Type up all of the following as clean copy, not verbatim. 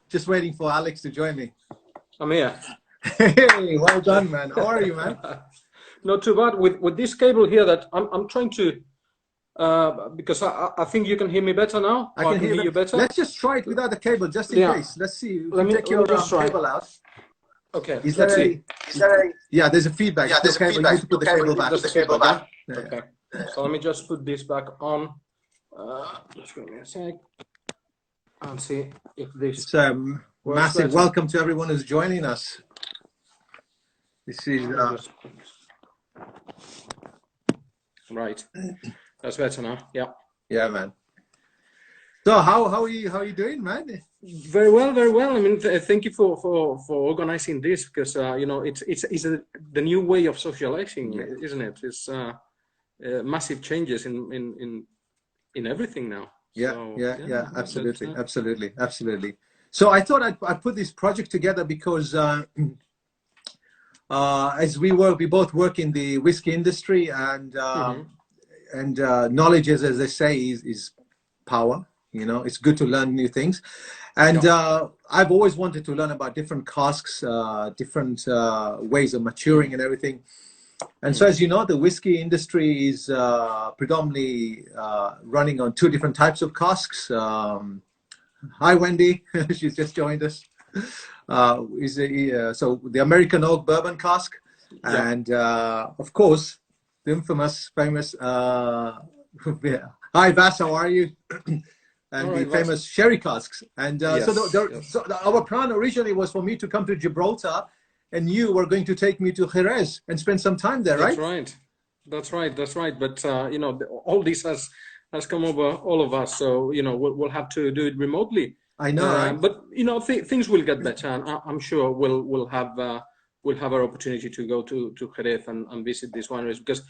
Just waiting for Alex to join me. I'm here. Hey, well done, man. How are you, man? Not too bad. With this cable here that I'm trying to, because I think you can hear me better now. I can hear you better. Let's just try it without the cable, just in case. Let's see. Let me just try. Cable out. Okay. Is there a? Yeah, there's a feedback. Yeah, there's a feedback. You need to put the cable back. Just the cable back. Yeah. Okay. So let me just put this back on. Just give me a sec. And see if this. It's massive welcome to everyone who's joining us. This is right. That's better now. Yeah. Yeah, man. So how are you doing, man? Very well, very well. I mean, thank you for organizing this, because you know, it's the new way of socializing, isn't it? It's massive changes in everything now. Yeah, so, yeah, absolutely. So I thought I'd put this project together because as we both work in the whiskey industry, and knowledge, as they say, is power. You know, it's good to learn new things, and I've always wanted to learn about different casks, different ways of maturing and everything. And so, as you know, the whiskey industry is predominantly running on two different types of casks. Hi, Wendy. She's just joined us. So the American oak bourbon cask, and of course, the infamous, famous. Hi, Vass. How are you? And the famous sherry casks. And so our plan originally was for me to come to Gibraltar, and you were going to take me to Jerez and spend some time there, right? That's right. But you know, all this has come over all of us, so you know, we'll have to do it remotely. I know, right? But you know, things will get better, and I'm sure we'll have our opportunity to go to Jerez and visit these wineries, because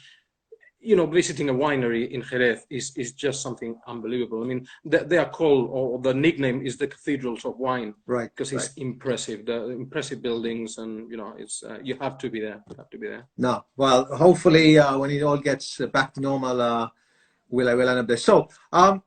you know, visiting a winery in Jerez is just something unbelievable. I mean, they are called, or the nickname is the cathedrals of wine, right? Because it's impressive, the impressive buildings, and you know, it's you have to be there. No, well, hopefully when it all gets back to normal, we'll end up there. So I've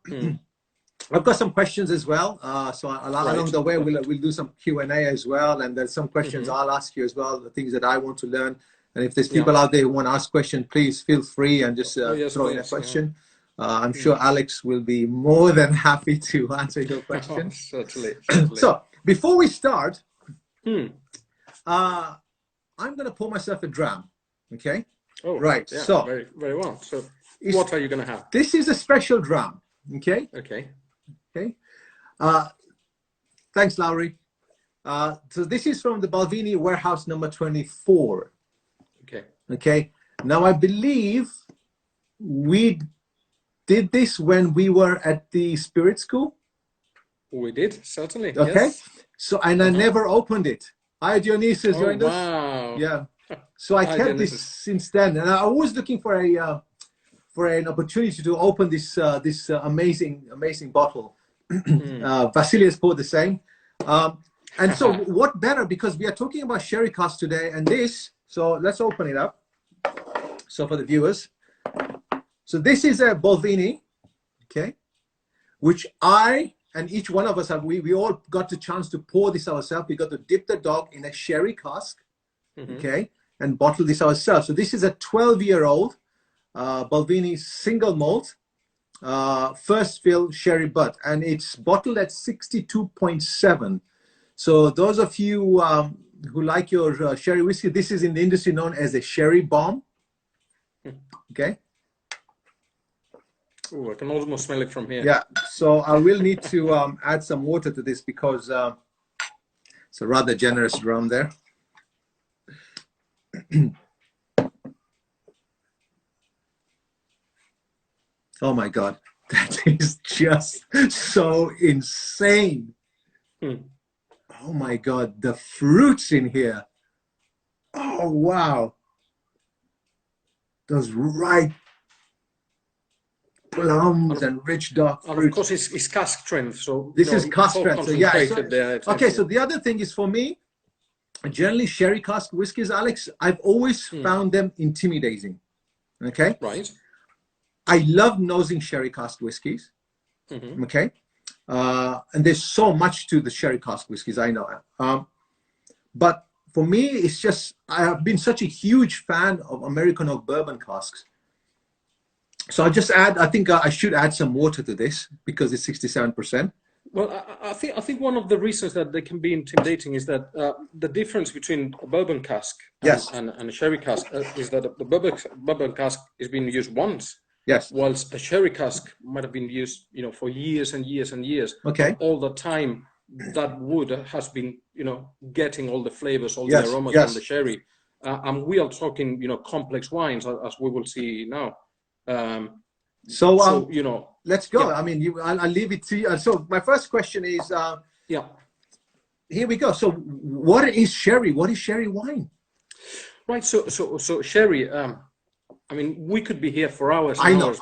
got some questions as well. So along the way, we'll do some Q&A as well, and there's some questions I'll ask you as well, the things that I want to learn. And if there's people out there who want to ask questions, please feel free and just throw in a question. I'm sure Alex will be more than happy to answer your questions. Certainly. So before we start, I'm going to pour myself a dram. Okay. Oh, right. Yeah, so very, very well. So what are you going to have? This is a special dram. Okay. Okay. Thanks, Lowry. So this is from the Balvenie warehouse number 24. Okay. Now I believe we did this when we were at the spirit school. We did, certainly. Okay. Yes. So, and I never opened it. Hi, Dionysus joined us. Wow. Yeah. So I kept this since then, and I was looking for an opportunity to open this amazing bottle. Vasilius poured the same. And so what better, because we are talking about sherry cask today, and this. So let's open it up. So for the viewers, so this is a Balvenie, okay, which I and each one of us have. We all got the chance to pour this ourselves. We got to dip the dog in a sherry cask, okay, and bottle this ourselves. So this is a 12-year-old Balvenie single malt, first fill sherry butt, and it's bottled at 62.7. So those of you who like your sherry whiskey, this is in the industry known as a sherry bomb. Okay. Oh, I can almost smell it from here. Yeah. So I will need to add some water to this, because it's a rather generous drum there. Oh my God, that is just so insane. Oh my God, the fruits in here. Oh, wow. Those ripe plums and rich dark fruit. Of course, it's cask strength. So this is cask strength. So yeah. So the other thing is, for me, generally sherry cask whiskeys, Alex, I've always found them intimidating. Okay. Right. I love nosing sherry cask whiskeys. Okay. And there's so much to the sherry cask whiskies, I know. But for me, it's just, I have been such a huge fan of American oak bourbon casks. So I think I should add some water to this because it's 67%. Well, I think one of the reasons that they can be intimidating is that the difference between a bourbon cask and a sherry cask is that the bourbon cask is being used once. Yes. Whilst a sherry cask might have been used, for years and years and years. Okay. All the time, that wood has been, getting all the flavors, all the aromas from the sherry. And we are talking, complex wines, as we will see now. So let's go. Yeah. I mean, I'll leave it to you. So my first question is, here we go. So what is sherry? What is sherry wine? Right. So sherry. I mean, we could be here for hours. I know.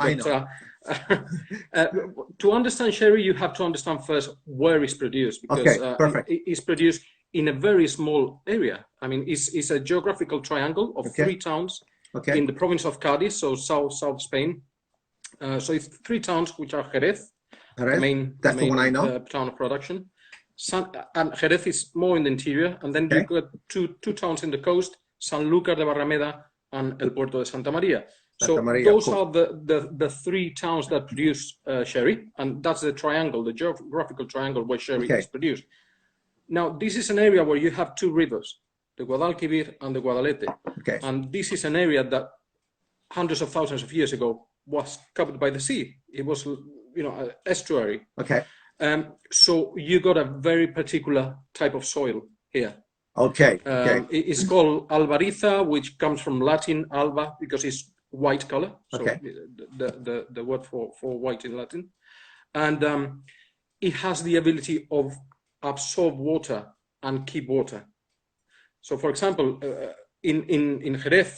To understand sherry, you have to understand first where it's produced, because perfect. It's produced in a very small area. I mean, it's a geographical triangle of 3 towns in the province of Cádiz, so south Spain. So it's 3 towns which are Jerez, the main one I know. Town of production. And Jerez is more in the interior, and then you've got two towns in the coast, Sanlúcar de Barrameda and El Puerto de Santa Maria. Those are the 3 towns that produce sherry, and that's the triangle, the geographical triangle where sherry is produced. Now, this is an area where you have 2 rivers, the Guadalquivir and the Guadalete. And this is an area that hundreds of thousands of years ago was covered by the sea. It was, an estuary. So you got a very particular type of soil here. It's called albariza, which comes from Latin alba, because it's white color. So the word for white in Latin. And it has the ability of absorb water and keep water. So, for example, in Jerez,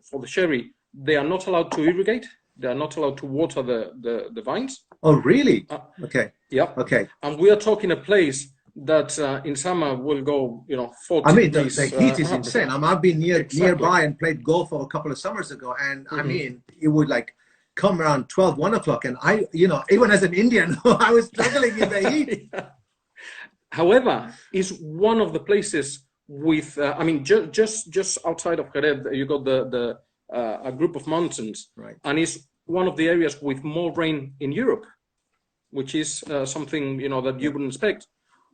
for the sherry, they are not allowed to irrigate. They are not allowed to water the vines. Oh, really? Yeah. And we are talking a place that in summer will go, 40 I mean, degrees. the heat is insane. I've been nearby and played golf a couple of summers ago, and I mean, it would come around 12, 1 o'clock, and I, even as an Indian, I was struggling in the heat. However, it's one of the places with, just outside of Jerez, you got a group of mountains, and it's one of the areas with more rain in Europe, which is something, that you wouldn't expect.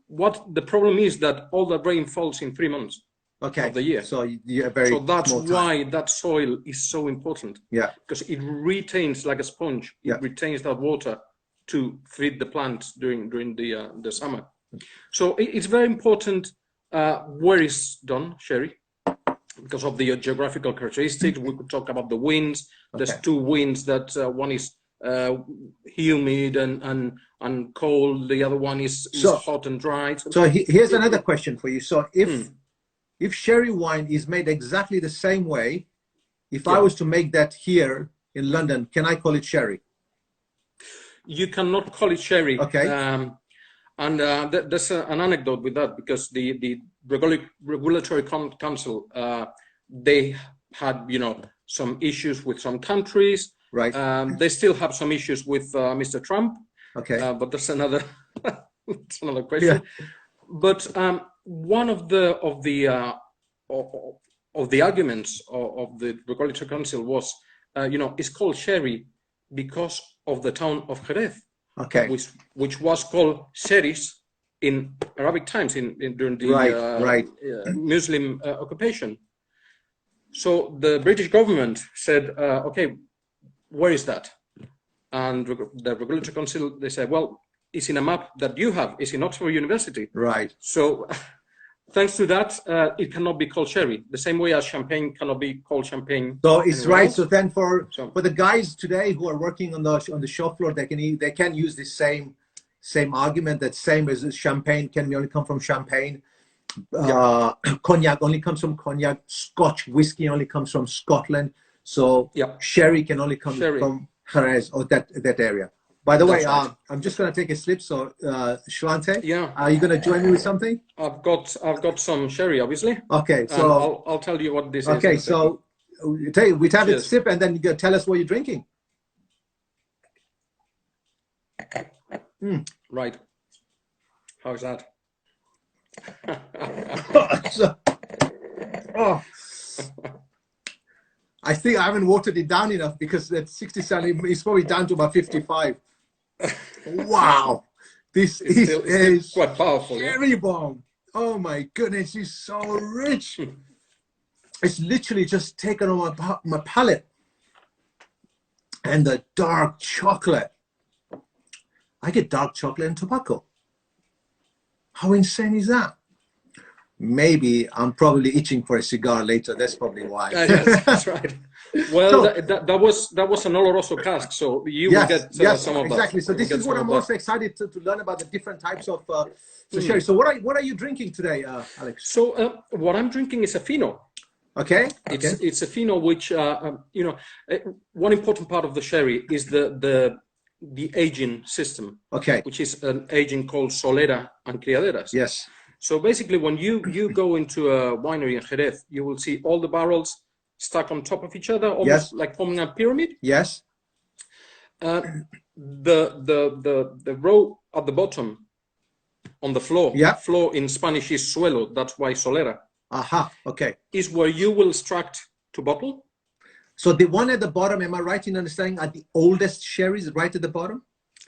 What the problem is that all the rain falls in 3 months of the year. So that's why that soil is so important. Because it retains, like a sponge, it retains that water to feed the plants during the summer. So it's very important where it's done, sherry, because of the geographical characteristics. We could talk about the winds. There's 2 winds that one is humid and cold. The other one is hot and dry. So here's another question for you. So if sherry wine is made exactly the same way, if I was to make that here in London, can I call it sherry? You cannot call it sherry. And there's an anecdote with that, because the regulatory council, they had, some issues with some countries. They still have some issues with Mr. Trump. But that's another question. But one of the arguments of the regulatory council was, it's called sherry because of the town of Jerez. Which was called Sheris in Arabic times during the Muslim occupation. So the British government said, okay, where is that? And the regulatory council, they said, well, it's in a map that you have. It's in Oxford University. So thanks to that, it cannot be called sherry. The same way as champagne cannot be called champagne. So it's else. So then for the guys today who are working on the shop floor, they can use the same argument, that same as champagne can only come from champagne. Cognac only comes from cognac. Scotch whiskey only comes from Scotland. So sherry can only come from Jerez or that area. By the way, I'm just going to take a slip. So, Shvante, are you going to join me with something? I've got some sherry, obviously. Okay, so I'll tell you what this is. Okay, so we have a sip, and then you tell us what you're drinking. Right. How's that? Oh, I think I haven't watered it down enough because at 67, it's probably down to about 55. Wow. This is quite powerful. Cherry bomb. Oh my goodness, it's so rich. It's literally just taken on my palate. And the dark chocolate. I get dark chocolate and tobacco. How insane is that? Maybe I'm probably itching for a cigar later. That's probably why. Yes, that's right. Well, so, that was an Oloroso cask, so you will get some of that. Exactly. So this is what I'm also excited to learn about, the different types of sherry. So what are you drinking today, Alex? So what I'm drinking is a Fino. Okay. It's a Fino, which one important part of the sherry is the aging system. Okay. Which is an aging called solera and criaderas. Yes. So basically, when you go into a winery in Jerez, you will see all the barrels stacked on top of each other, almost like forming a pyramid. Yes. The row at the bottom on the floor. Yeah. Floor in Spanish is suelo. That's why solera. Aha. Okay. Is where you will extract to bottle. So the one at the bottom, am I right in understanding, are the oldest sherries right at the bottom?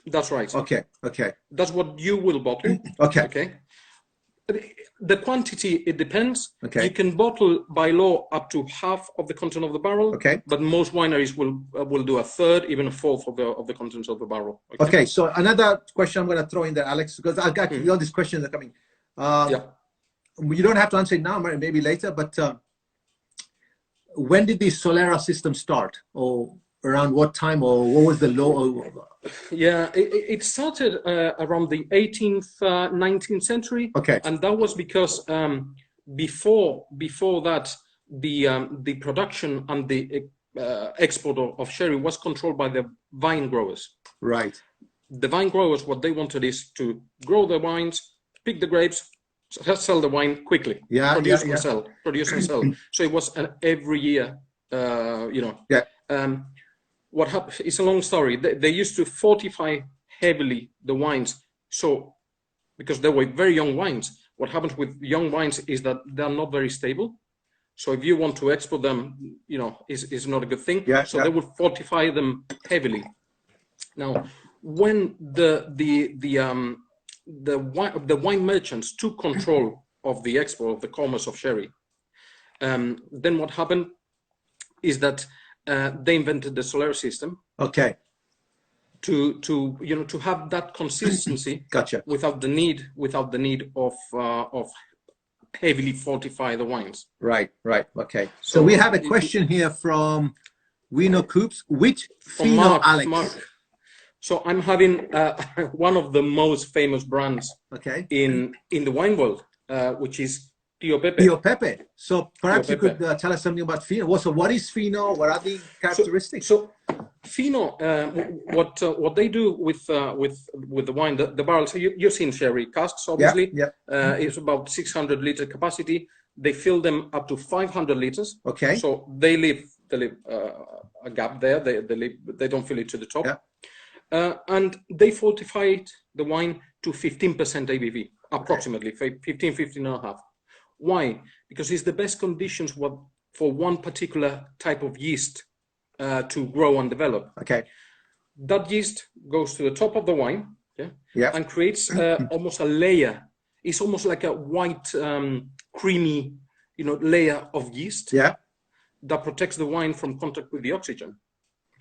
That's right. Okay. Okay. That's what you will bottle. Okay. Okay. The quantity, it depends. Okay. You can bottle by law up to half of the content of the barrel. Okay. But most wineries will do a third, even a fourth of the contents of the barrel. Okay. So another question I'm going to throw in there, Alex, because I've got all these questions are coming. You don't have to answer it now, maybe later. But when did the Solera system start, or around what time, or what was the law? Yeah, it started around the 18th, 19th century. Okay. And that was because before that, the production and the export of sherry was controlled by the vine growers. Right. The vine growers, what they wanted is to grow the wines, pick the grapes, sell the wine quickly. Produce and sell. So it was every year, what happened, it's a long story. They used to fortify heavily the wines. So, because they were very young wines, what happens with young wines is that they're not very stable. So if you want to export them, is not a good thing. They would fortify them heavily. Now, when the wine merchants took control of the export of the commerce of sherry, then what happened is that they invented the Solera system. Okay. To have that consistency. Gotcha. Without the need of heavily fortify the wines. Right. Okay. So we have a question here from Wino Coops. Which Fino, Alex? Mark. So I'm having one of the most famous brands in the wine world, which is Tío Pepe. Tío Pepe. So perhaps you could tell us something about Fino. So what is Fino? What are the characteristics? So Fino, what they do with the wine, the barrels. So you've seen sherry casks, obviously. Yeah. It's about 600 liter capacity. They fill them up to 500 liters. Okay. So they leave a gap there. They don't fill it to the top. Yeah. And they fortified the wine to 15% ABV, approximately 15.5. Why? Because it's the best conditions for one particular type of yeast to grow and develop. Okay. That yeast goes to the top of the wine, and creates almost a layer. It's almost like a white, creamy, layer of yeast. Yeah. That protects the wine from contact with the oxygen.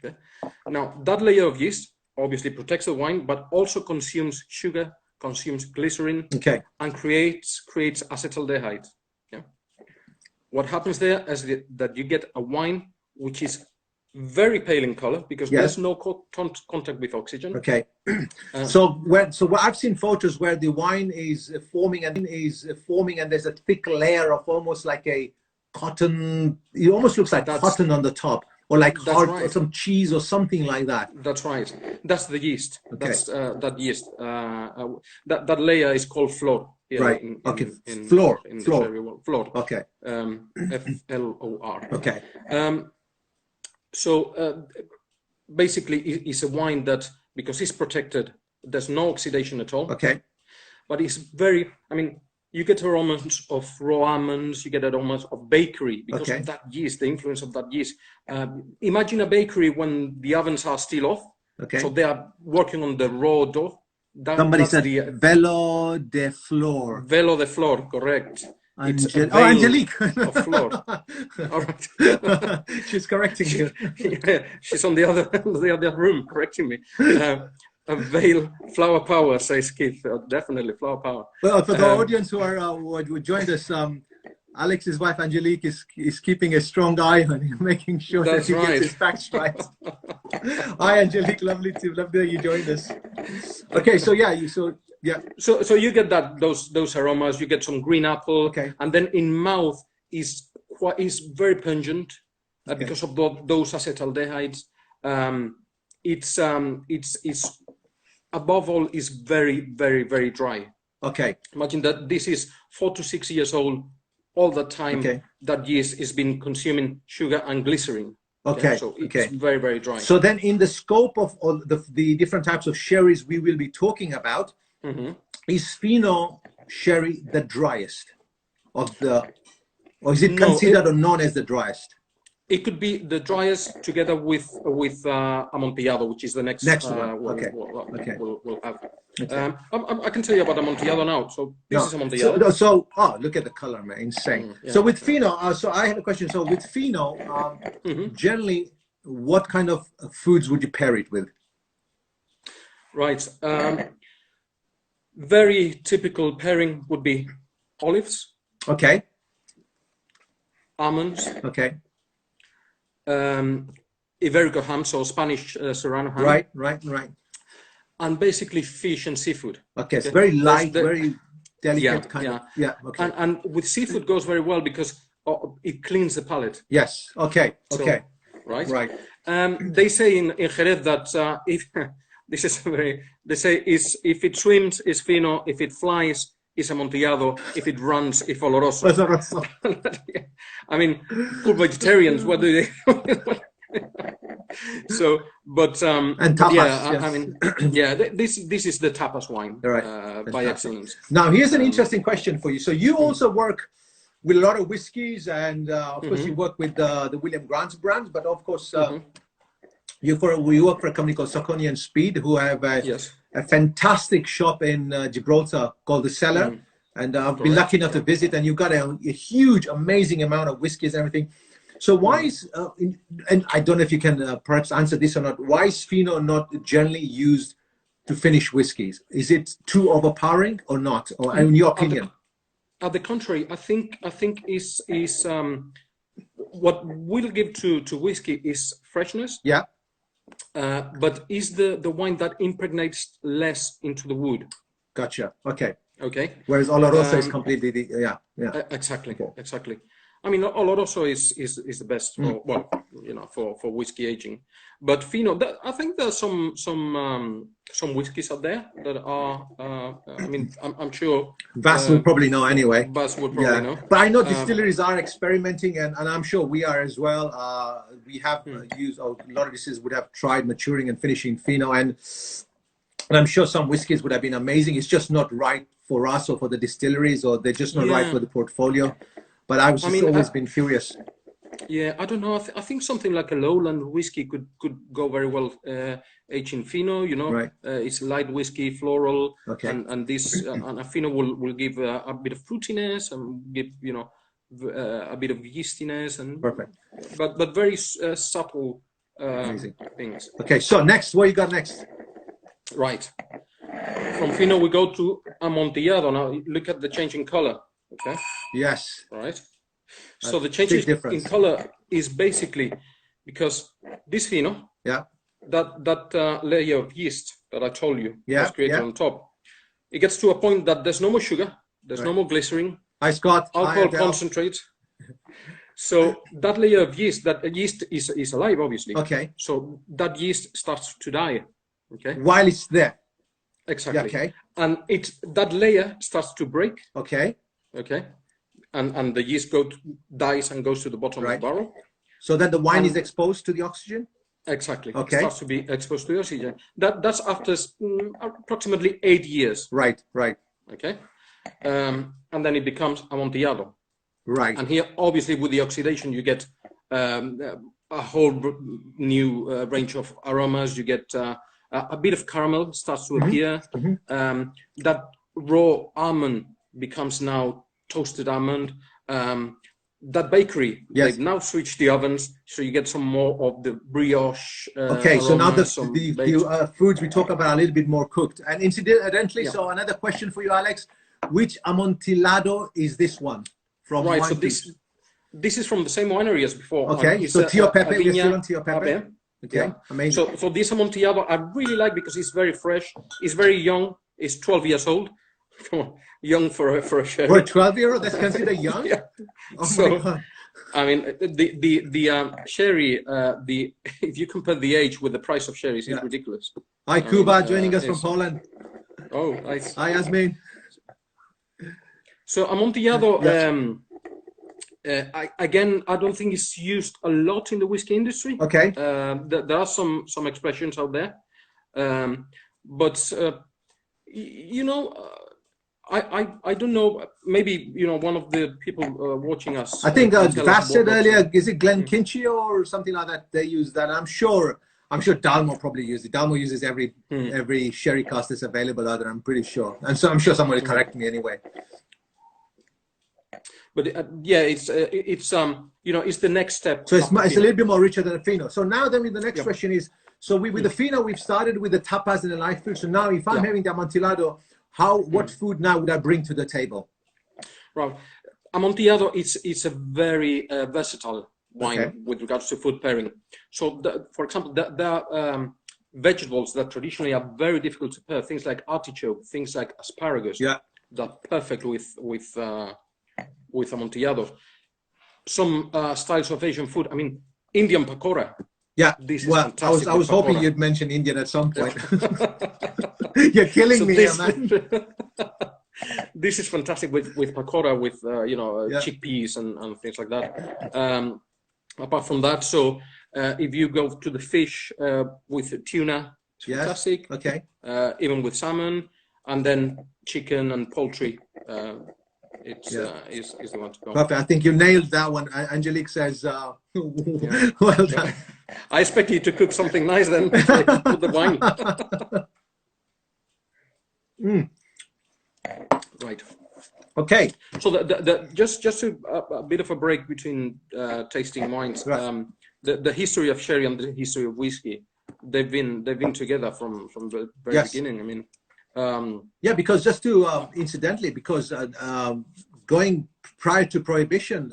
Okay. Now that layer of yeast obviously protects the wine, but also consumes sugar, consumes glycerin, and creates acetaldehyde. Yeah. What happens there is that you get a wine which is very pale in color because there's no contact with oxygen. Okay. So I've seen photos where the wine is forming and there's a thick layer of almost like a cotton. It almost looks like cotton on the top. Or like hard, or some cheese or something like that. That's right. That's the yeast. Okay. That's that yeast. That layer is called flor. Right. Flor. Flor. Okay. FLOR. Okay. So basically, it's a wine that, because it's protected, there's no oxidation at all. Okay. but it's very, I mean, you get aromas of raw almonds, you get aromas of bakery because of that yeast, the influence of that yeast. Imagine a bakery when the ovens are still off. So they are working on the raw dough. Somebody said velo de flor. Velo de flor, correct. Angelique. Of flor. All right. She's correcting you. Yeah, she's on the other room correcting me. A veil, flower power, says Keith. Definitely flower power. Well, for the audience who joined us, Alex's wife Angelique is keeping a strong eye on him, making sure that he gets his facts right. Hi, Angelique. Lovely that you joined us. Okay, so So you get those aromas. You get some green apple, and then in mouth is very pungent because of those acetaldehydes. It's above all is very, very, very dry. Imagine that this is 4 to 6 years old. All the time that yeast is been consuming sugar and glycerin. So it's very, very dry. So then in the scope of all the different types of sherries we will be talking about, is Fino sherry the driest of the, or is it considered or known as the driest? It could be the driest together with Amontillado, which is the next one we'll have. I can tell you about Amontillado now. So this is Amontillado. So look at the color, man, insane. So with Fino, so I had a question. So with Fino, generally, what kind of foods would you pair it with? Right. Very typical pairing would be olives. Almonds. Iberico ham, so Spanish serrano ham. Right. And basically fish and seafood. It's very light, very delicate kind of. And with seafood goes very well because it cleans the palate. Yes. Right. They say in Jerez that if this is they say if it swims is Fino, if it flies is Amontillado, if it runs is Oloroso. I mean, poor vegetarians, what do they? So, but and tapas, I mean, this is the tapas wine by excellence. Now, here's an interesting question for you. So, you also work with a lot of whiskeys, and of course, you work with the William Grant's brands, but of course, we work for a company called Saucony and Speed, who have a fantastic shop in Gibraltar called The Cellar. And I've been lucky enough to visit, and you've got a huge, amazing amount of whiskeys and everything. So why is, and I don't know if you can perhaps answer this or not, why is Fino not generally used to finish whiskeys? Is it too overpowering or not? Or in your opinion? At the contrary, I think is what we'll give to whiskey is freshness. But is the wine that impregnates less into the wood. Gotcha. Okay. Whereas Oloroso is completely Exactly. I mean, Oloroso is the best for whiskey aging, but Fino. I think there's some whiskies out there that are. I mean, I'm sure Vas will probably know anyway. Vas would probably know. But I know distilleries are experimenting, and I'm sure we are as well. We have used, a lot of distillers would have tried maturing and finishing Fino, and I'm sure some whiskies would have been amazing. It's just not right for us or for the distilleries, or they're just not right for the portfolio. But I've always been curious. Yeah, I don't know. I think something like a lowland whiskey could go very well aged in Fino. It's light whiskey, floral, and this and a Fino will give a bit of fruitiness and give a bit of yeastiness and perfect. But very subtle things. Okay, so next, what you got next? Right. From Fino we go to Amontillado. Now look at the change in color. Okay. Yes. Right. So the change in color is basically because this Fino, that layer of yeast that I told you was created on top, it gets to a point that there's no more sugar, there's no more glycerin, Hi Scott, alcohol concentrate. So that layer of yeast, that yeast is alive, obviously. So that yeast starts to die. While it's there. Exactly. And that layer starts to break. And the yeast dies and goes to the bottom of the barrel. So then the wine is exposed to the oxygen? Exactly. It starts to be exposed to the oxygen. That's after approximately 8 years. Right. okay, and then it becomes Amontillado. Right. And here, obviously, with the oxidation, you get a whole new range of aromas. You get a bit of caramel starts to appear. That raw almond becomes now toasted almond. That bakery, they've now switched the ovens, so you get some more of the brioche. Okay, so now aromas, the foods we talk about are a little bit more cooked. And incidentally, so another question for you, Alex, which Amontillado is this one from? Right, so this is from the same winery as before. Okay, so Tío Pepe, we're still on Tío Pepe. Okay, amazing. So this Amontillado I really like because it's very fresh, it's very young, it's 12 years old. Young for a sherry. For a 12-year-old, that's considered young. Yeah. Oh my God. I mean, the sherry, if you compare the age with the price of sherries, it's ridiculous. Hi, Kuba, joining us from Poland. Oh, nice. Hi, Yasmin. So Amontillado, again, I don't think it's used a lot in the whiskey industry. Okay. There are some expressions out there, but you know. I don't know. Maybe one of the people watching us. I think Vass said earlier. Is it Glenkinchie or something like that? They use that. I'm sure Dalmor probably uses it. Dalmor uses every sherry cask that's available out there. I'm pretty sure, and so I'm sure someone will correct me anyway. But yeah, it's the next step. So it's a little bit more richer than a Fino. So now then, the next question is: so with the Fino, we've started with the tapas and the light food. So now, if I'm having the Amontillado, what food now would I bring to the table? Right, Amontillado it's a very versatile wine with regards to food pairing. So, for example, there are vegetables that traditionally are very difficult to pair. Things like artichoke, things like asparagus. Yeah, that are perfect with Amontillado. Some styles of Asian food. I mean, Indian pakora. Yeah, this is fantastic. I was hoping you'd mention Indian at some point. You're killing me, man. This is fantastic with pakora, with chickpeas and things like that. Apart from that, so if you go to the fish with tuna, it's fantastic. Okay. Even with salmon, and then chicken and poultry. Is the one to go. Perfect. I think you nailed that one. Angelique says, well done. I expect you to cook something nice then with the wine. Right. Okay. So just a bit of a break between tasting wines. Right. The history of sherry and the history of whiskey, they've been together from the very beginning. I mean. Yeah, because just to incidentally, because going prior to Prohibition,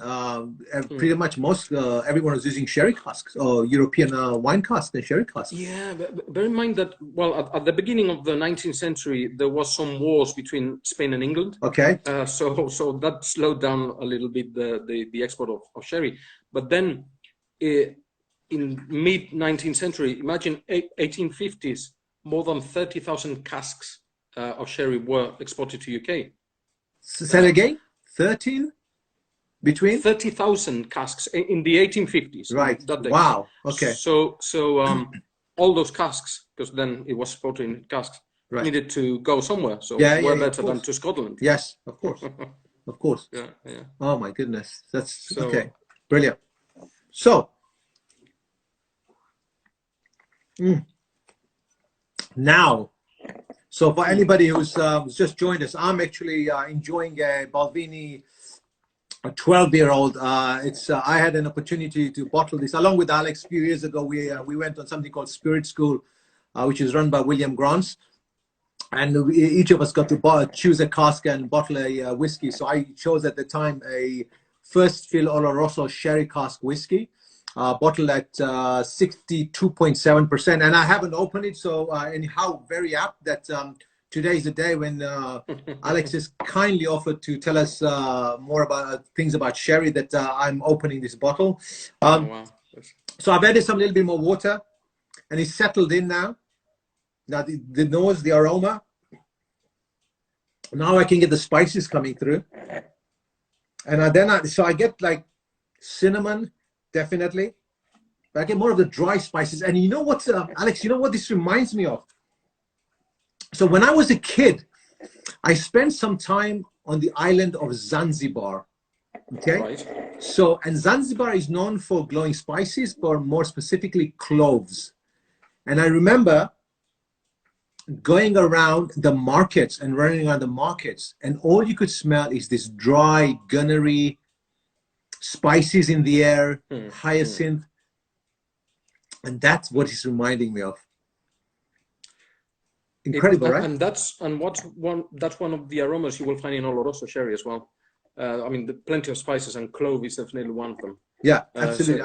pretty much everyone was using sherry casks or European wine casks and sherry casks. Yeah, but bear in mind that, well, at the beginning of the 19th century, there was some wars between Spain and England. Okay. So that slowed down a little bit the export of sherry. But then in mid 19th century, imagine 1850s, more than 30,000 casks of sherry were exported to UK. Say that again? 13? Between? 30,000 casks in the 1850s. Right. That day. Wow. Okay. So all those casks, because then it was exported in casks, needed to go somewhere. So where better than to Scotland? Yes, of course. Of course. Yeah. Oh my goodness. That's okay. Brilliant. So now, so for anybody who's just joined us, I'm actually enjoying a Balvenie, a 12-year-old. I had an opportunity to bottle this along with Alex a few years ago. We went on something called Spirit School, which is run by William Grants, and each of us got to choose a cask and bottle a whiskey. So I chose at the time a First Fill Oloroso sherry cask whiskey. Bottled at 62.7%, and I haven't opened it. So anyhow, very apt that today is the day when Alex has kindly offered to tell us more about things about sherry that I'm opening this bottle. Wow. So I've added some little bit more water, and it's settled in now. Now the nose, the aroma. Now I can get the spices coming through, and I get like cinnamon. Definitely. But I get more of the dry spices. And you know what, Alex, you know what this reminds me of? So when I was a kid, I spent some time on the island of Zanzibar. Okay. Right. So, and Zanzibar is known for glowing spices, but more specifically cloves. And I remember going around the markets and running around the markets, and all you could smell is this dry, gunnery, spices in the air, hyacinth. And that's what it's reminding me of. Incredible, right? And that's one of the aromas you will find in Oloroso sherry as well. I mean, plenty of spices, and clove is definitely one of them. Yeah, absolutely.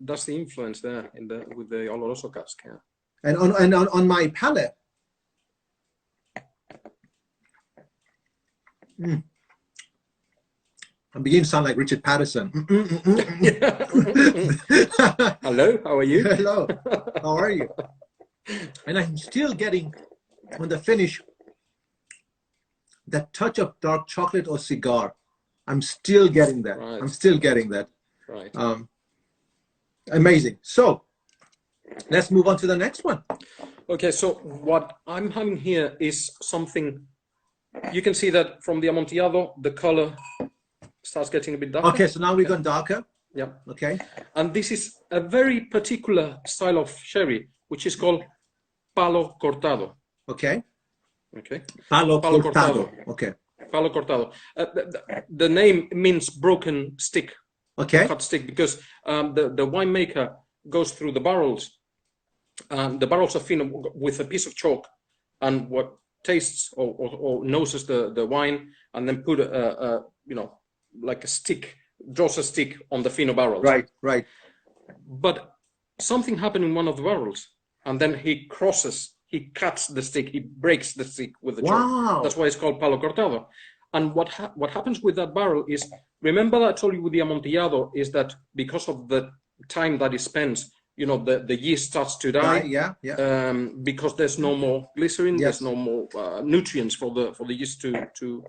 That's the influence there with the Oloroso cask. Yeah. And on my palate, I'm beginning to sound like Richard Patterson. Hello, how are you? Hello, how are you? And I'm still getting, on the finish, that touch of dark chocolate or cigar. I'm still getting that. Right. I'm still getting that. Right. Amazing. So let's move on to the next one. Okay, so what I'm having here is something, you can see that from the Amontillado, the color starts getting a bit darker. Okay, so now we've gone darker. Yeah. Okay. And this is a very particular style of sherry, which is called Palo Cortado. Okay. Okay. Palo Cortado. Okay. Palo Cortado. The name means broken stick. Okay. Cut stick, because the winemaker goes through the barrels. The barrels are filled with a piece of chalk, and what tastes or noses the wine, and then put like a stick, draws a stick on the fino barrels. Right, right. But something happened in one of the barrels, and then he cuts the stick, he breaks the stick with the chalk. That's why it's called Palo Cortado. And what happens with that barrel is, remember that I told you with the Amontillado, is that because of the time that it spends, the yeast starts to die. Yeah. Because there's no more glycerin, yes. There's no more nutrients for the yeast to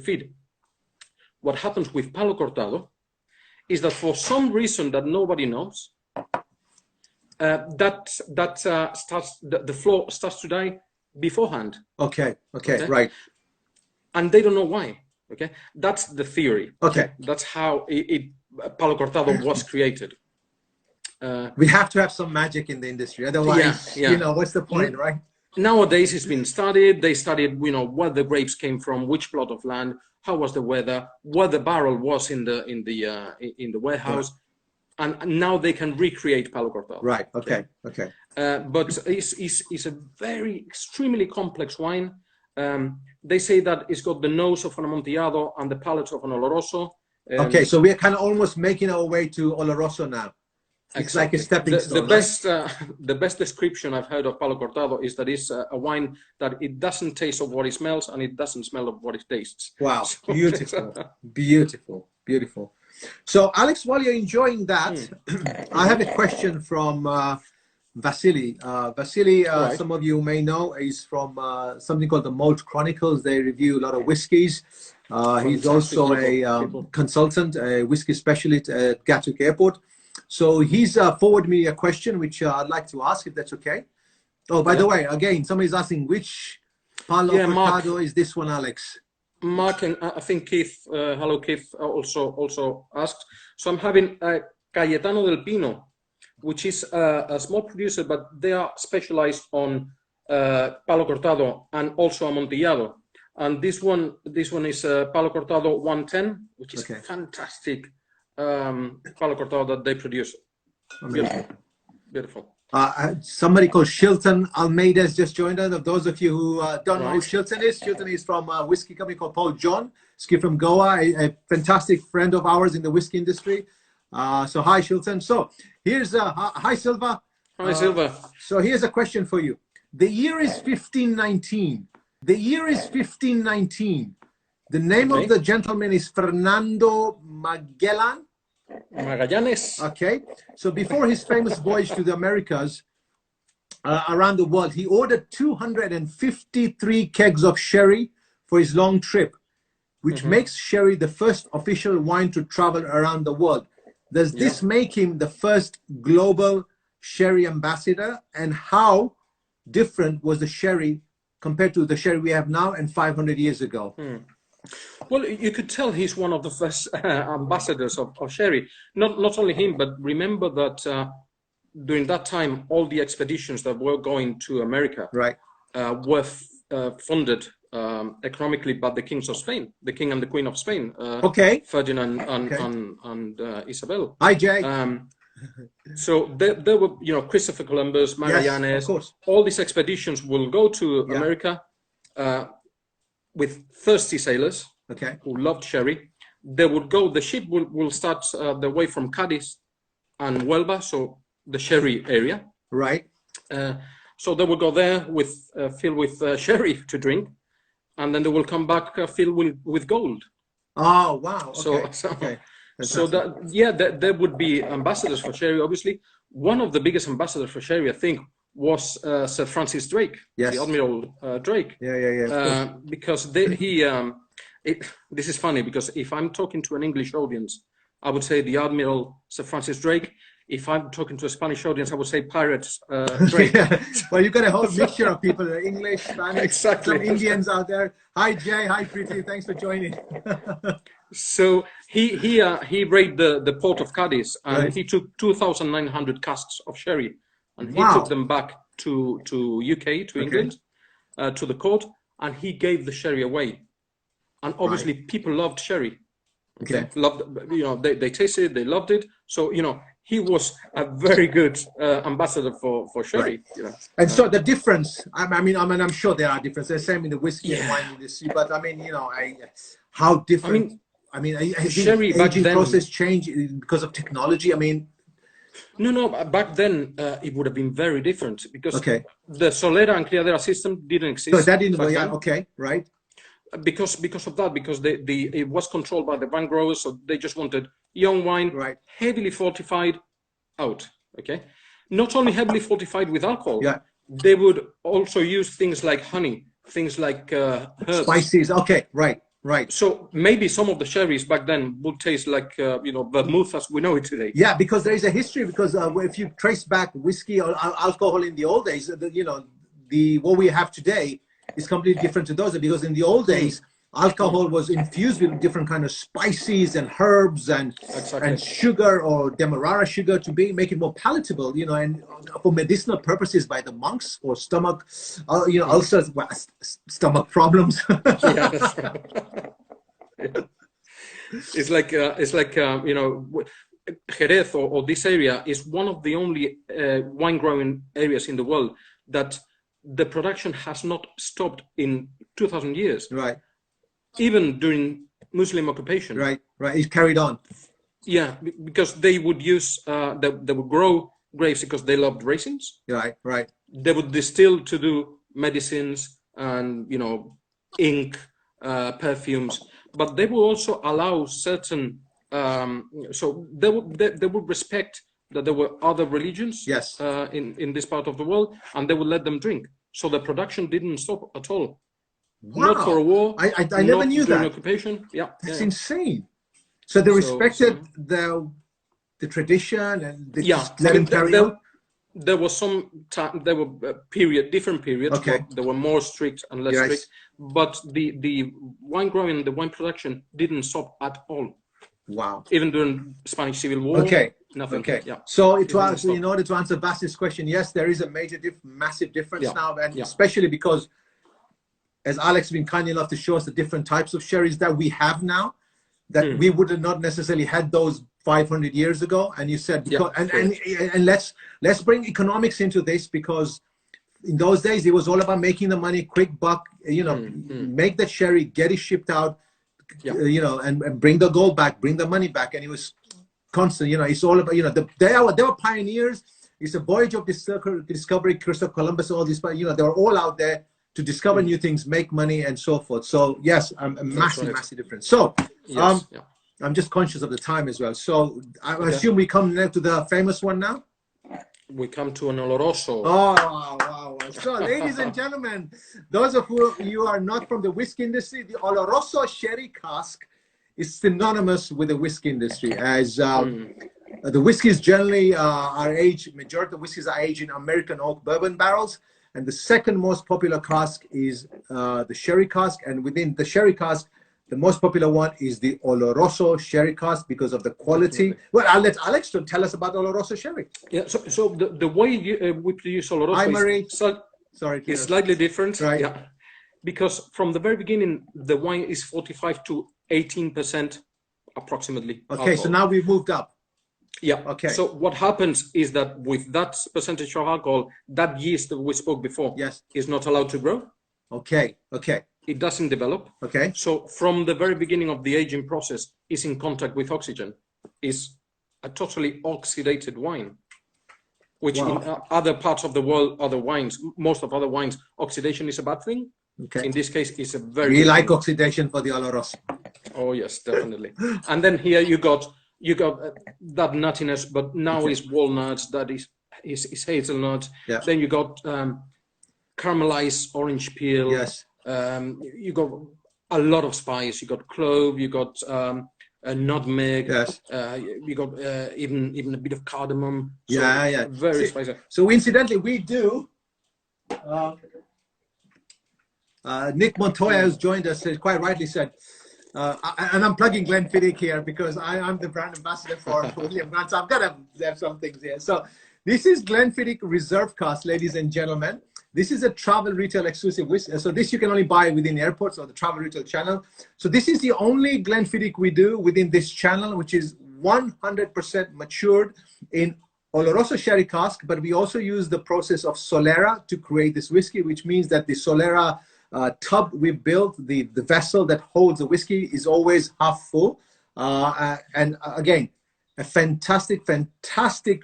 feed. What happens with Palo Cortado is that for some reason that nobody knows, the floor starts to die beforehand. Okay, right. And they don't know why. Okay, that's the theory. Okay, that's how Palo Cortado was created. We have to have some magic in the industry, otherwise, what's the point, right? Nowadays, it's been studied. They studied, where the grapes came from, which plot of land, how was the weather, what the barrel was in the warehouse, and now they can recreate Palo Cortado. Right. Okay. But it's a very extremely complex wine. They say that it's got the nose of an Amontillado and the palate of an Oloroso. Okay, so we're kind of almost making our way to Oloroso now. It's like a stepping stone. The best description I've heard of Palo Cortado is that it's a wine that it doesn't taste of what it smells, and it doesn't smell of what it tastes. Wow, beautiful, beautiful. So, Alex, while you're enjoying that, I have a question from Vasily. Vasily, right. Some of you may know, is from something called the Malt Chronicles. They review a lot of whiskies. He's also a consultant, a whiskey specialist at Gatwick Airport. So he's forwarded me a question, which I'd like to ask, if that's okay. Oh, by the way, again, somebody's asking, which Palo Cortado is this one, Alex? Mark, and I think Keith, hello Keith, also asked. So I'm having Cayetano del Pino, which is a small producer, but they are specialized on Palo Cortado and also Amontillado. And this one is Palo Cortado 110, which is fantastic Palo Cortado that they produce. Beautiful. Somebody called Shilton Almeida has just joined us. Of those of you who don't know who Shilton is from a whiskey company called Paul John. He's from Goa, a fantastic friend of ours in the whiskey industry. So hi, Shilton. So here's hi, Silva. Hi, Silva. So here's a question for you. The year is 1519. The name of the gentleman is Fernando Magallanes. Okay, so before his famous voyage to the Americas, around the world, he ordered 253 kegs of sherry for his long trip, which makes sherry the first official wine to travel around the world. Does this make him the first global sherry ambassador? And how different was the sherry compared to the sherry we have now and 500 years ago? Well, you could tell he's one of the first ambassadors of sherry. Not only him, but remember that during that time, all the expeditions that were going to America were funded economically by the kings of Spain, the king and the queen of Spain, Ferdinand and Isabel. Hi, Jay. So there were, you know, Christopher Columbus, Magallanes, all these expeditions will go to America with thirsty sailors who loved sherry. They would go, the ship will start the way from Cadiz and Huelva, so the sherry area. So they will go there with filled with sherry to drink, and then they will come back filled with gold. Oh, wow. So that there would be ambassadors for sherry. Obviously, one of the biggest ambassadors for sherry, I think, was Sir Francis Drake, the Admiral Drake. Because this is funny, because if I'm talking to an English audience, I would say the Admiral Sir Francis Drake. If I'm talking to a Spanish audience, I would say Pirates Drake. Well, you've got a whole mixture of people, English, Spanish, some Indians out there. Hi, Jay. Hi, Preeti. Thanks for joining. So he raided the port of Cadiz, and he took 2,900 casks of sherry, and he took them back to UK, to England, to the court, and he gave the sherry away. And obviously, people loved sherry. They loved, you know, they tasted it, they loved it. So, you know, he was a very good ambassador for sherry. You know. And so the difference, I mean, I'm sure there are differences. The same in the whiskey and wine industry, but I mean, you know, how different. I mean, I think sherry the aging process changed because of technology. I mean, no. Back then, it would have been very different because the Solera and Criadera system didn't exist. So that didn't. Because of that, because it was controlled by the vine growers, so they just wanted young wine, heavily fortified, out. Not only heavily fortified with alcohol, they would also use things like honey, things like herbs, spices. So maybe some of the sherries back then would taste like you know, vermouth as we know it today. Yeah, because there is a history. Because if you trace back whiskey or alcohol in the old days, you know, what we have today is completely different to those, because in the old days, alcohol was infused with different kind of spices and herbs and sugar or demerara sugar to make it more palatable, you know, and for medicinal purposes by the monks for stomach, you know, ulcers, stomach problems. It's like you know, Jerez or this area is one of the only wine growing areas in the world that the production has not stopped in 2,000 years. Even during Muslim occupation. It carried on. Yeah, because they would use, they would grow grapes because they loved raisins. They would distill to do medicines and, you know, ink, perfumes, but they will also allow certain, so they would respect that there were other religions in this part of the world, and they would let them drink. So the production didn't stop at all. Not for a war. I never knew that. Occupation. That's insane. So they respected the tradition and they just let them carry on. There was some time. There were different periods. There were more strict and less strict. But the wine growing, the wine production didn't stop at all. Wow. Even during Spanish Civil War. Nothing. So in order to answer Bas's question, yes, there is a massive difference now, and especially because, as Alex has been kind enough to show us the different types of sherries that we have now, that we would have not necessarily had those 500 years ago. And you said, and let's bring economics into this, because in those days it was all about making the money, quick buck, you know, make the sherry, get it shipped out, you know, and bring the gold back, bring the money back, and it was constant. You know, it's all about, you know, they were pioneers. It's a voyage of discovery. Christopher Columbus, all these, you know, they were all out there to discover new things, make money, and so forth. So yes, a massive difference. So I'm just conscious of the time as well. So I assume we come now to the famous one now. We come to an Oloroso. Oh, wow. So ladies and gentlemen, those of you are not from the whiskey industry, the Oloroso sherry cask is synonymous with the whiskey industry, as the whiskeys generally are aged, majority of whiskeys are aged in American oak bourbon barrels. And the second most popular cask is the sherry cask. And within the sherry cask, the most popular one is the Oloroso sherry cask because of the quality. Definitely. Well, I'll let Alex to tell us about Oloroso sherry. Yeah, so the way we produce Oloroso is slightly different. Right. Yeah, because from the very beginning, the wine is 45 to 18% approximately. Okay, alcohol. So now we've moved up. Yeah. Okay. So what happens is that with that percentage of alcohol, that yeast that we spoke before, yes, is not allowed to grow. Okay. Okay. It doesn't develop. Okay. So from the very beginning of the aging process, is in contact with oxygen, is a totally oxidated wine, which in other parts of the world, other wines, most of other wines, oxidation is a bad thing. Okay. In this case, it's a very. We like oxidation for the Oloroso. Oh yes, definitely. And then here you got that nuttiness, but now is walnuts. That is hazelnuts. Yeah. Then you got caramelized orange peel. Yes. You got a lot of spice. You got clove. You got a nutmeg. Yes. You got even a bit of cardamom. So very spicy. So incidentally, we do. Nick Montoya, who's joined us, quite rightly said, and I'm plugging Glenfiddich here because I'm the brand ambassador for William Grant. So I've got to have some things here. So this is Glenfiddich Reserve Cask, ladies and gentlemen. This is a travel retail exclusive whiskey. So this you can only buy within airports or the travel retail channel. So this is the only Glenfiddich we do within this channel, which is 100% matured in Oloroso sherry cask. But we also use the process of Solera to create this whiskey, which means that the Solera tub we built, the vessel that holds the whiskey, is always half full. And again, a fantastic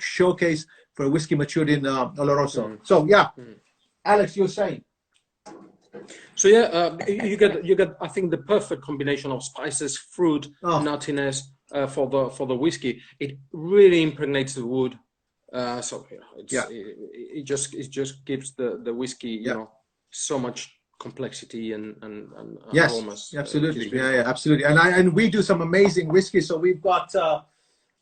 showcase for a whiskey matured in Oloroso. So yeah. Alex, you're saying. So yeah, you get I think the perfect combination of spices, fruit, nuttiness for the whiskey. It really impregnates the wood. It just gives the whiskey you know, so much complexity and yes, aromas. Absolutely. Absolutely. And we do some amazing whiskey. So we've got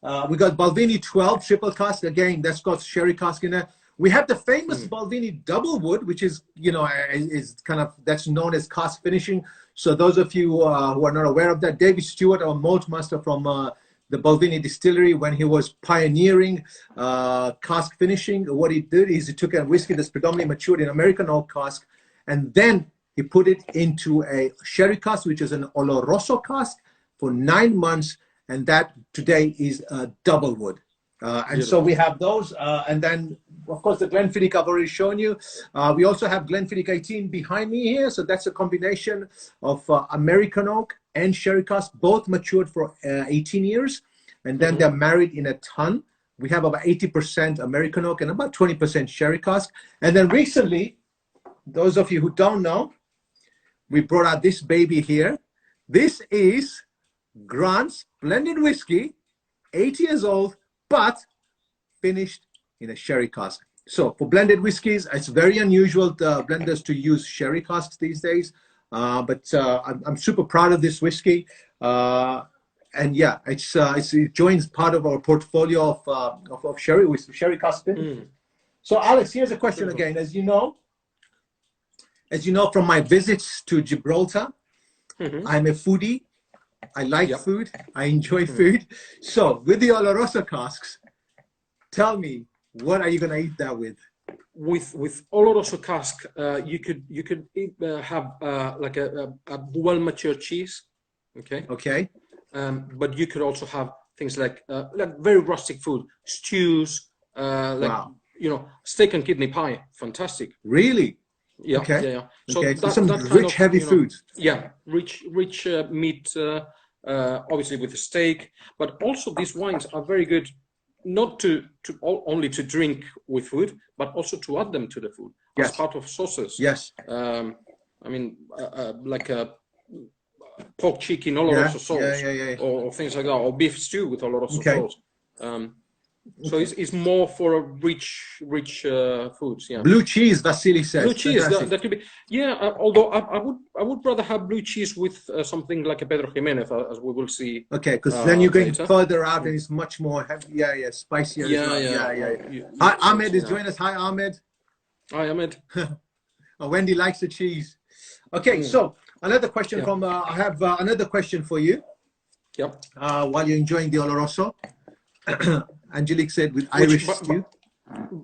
Balvenie 12 triple cask. Again, that's got sherry cask in there. We have the famous Balvenie double wood, which is, you know, is kind of, that's known as cask finishing. So those of you who are not aware of that, David Stewart, our malt master from the Balvenie distillery, when he was pioneering cask finishing, what he did is he took a whiskey that's predominantly matured in American oak cask, and then he put it into a sherry cask, which is an Oloroso cask, for 9 months, and that today is a double wood. And so we have those, and then of course the Glenfiddich I've already shown you. We also have Glenfiddich 18 behind me here, so that's a combination of American oak and sherry cask, both matured for 18 years, and then they're married in a ton. We have about 80% American oak and about 20% sherry cask. And then recently, those of you who don't know, we brought out this baby here. This is Grant's blended whiskey, 8 years old, but finished in a sherry cask. So for blended whiskeys, it's very unusual blenders to use sherry casks these days. But I'm super proud of this whiskey. And yeah, it joins part of our portfolio of sherry whiskey, sherry cask. So Alex, here's a question again. As you know from my visits to Gibraltar, I'm a foodie. I like food. I enjoy food. So with the Oloroso casks, tell me, what are you going to eat that with? With Oloroso cask, you could have like a well matured cheese. Okay. But you could also have things like very rustic food, stews, you know, steak and kidney pie. Fantastic. Really? Yeah. Okay. Yeah. So some rich, heavy foods. Yeah, rich meat, obviously with the steak, but also these wines are very good, not only to drink with food, but also to add them to the food as part of sauces. Yes. I mean, like a pork chicken Oloroso sauce, or things like that, or beef stew with Oloroso sauce. So it's more for a rich foods. Yeah. Blue cheese, Vasily says. Blue cheese, that could be. Yeah. Although I would rather have blue cheese with something like a Pedro Jimenez, as we will see. Okay, because then you're going further out and it's much more heavy. Spicier. Hi, Ahmed is joining us. Hi, Ahmed. I am it. Wendy likes the cheese. Okay, so another question from, I have another question for you. Yep. While you're enjoying the Oloroso, Angelique said with Irish stew.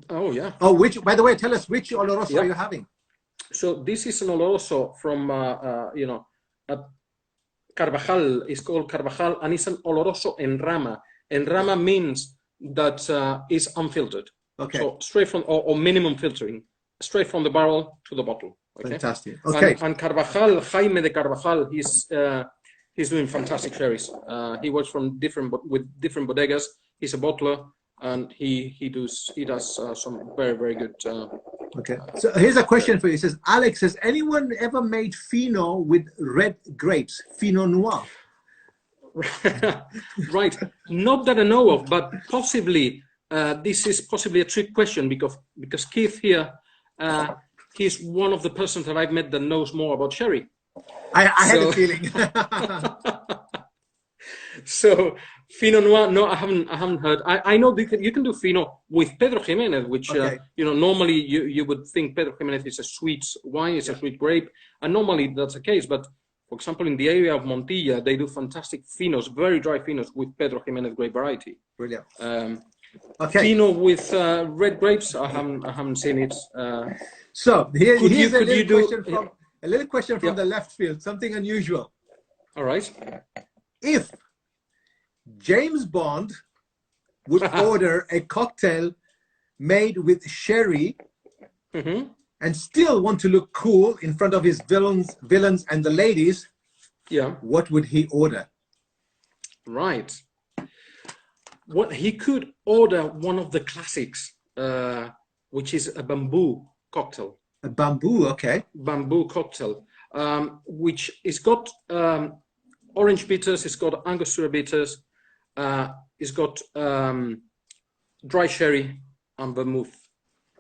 Oh, yeah. Oh, by the way, tell us which Oloroso are you having? So this is an Oloroso from, Carvajal. It's called Carvajal, and it's an Oloroso en rama. En rama means that is unfiltered. Okay. So straight from, or minimum filtering, straight from the barrel to the bottle. Okay? Fantastic. Okay. And Carvajal, Jaime de Carvajal, he's doing fantastic sherries. He works with different bodegas. He's a bottler, and he does some very, very good. Okay. So here's a question for you. It says, Alex, has anyone ever made Fino with red grapes, Fino Noir? Right. Not that I know of, but possibly this is possibly a trick question because Keith here, he's one of the persons that I've met that knows more about sherry. I had a feeling. So Fino Noir, no, I haven't heard. I know you can do Fino with Pedro Jimenez, which normally you would think Pedro Jimenez is a sweet wine, it's a sweet grape, and normally that's the case. But for example, in the area of Montilla, they do fantastic Finos, very dry Finos with Pedro Jimenez grape variety. Brilliant. Okay. Fino with red grapes, I haven't seen it. So here's a little question from the left field, something unusual. All right. If James Bond would order a cocktail made with sherry and still want to look cool in front of his villains and the ladies, what would he order? Right. What he could order one of the classics, which is a bamboo cocktail. A bamboo, okay. Bamboo cocktail, which is got orange bitters, it's got Angostura bitters, it's got dry sherry and vermouth.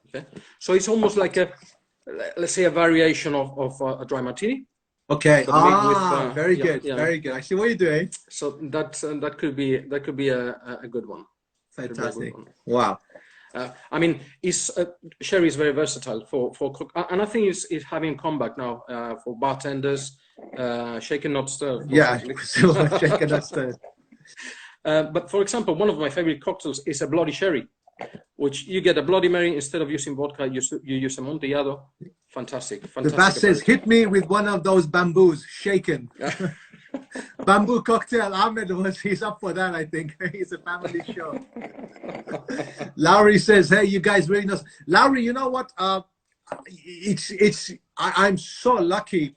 Okay, so it's almost like let's say a variation of a dry martini. Okay. Very good. Very good. I see what you're doing. So that could be a good one. Fantastic. Wow. I mean, sherry is very versatile for and I think it's having a comeback now for bartenders. Shaken not stirred. Yeah, shaken not stirred. But for example, one of my favorite cocktails is a Bloody Sherry, which you get a Bloody Mary instead of using vodka, you use Amontillado. Fantastic. The bass says, hit me with one of those bamboos, shaken. Bamboo cocktail. Ahmed he's up for that, I think. It's a family show. Lowry says, hey, you guys really know. Lowry, you know what? I'm so lucky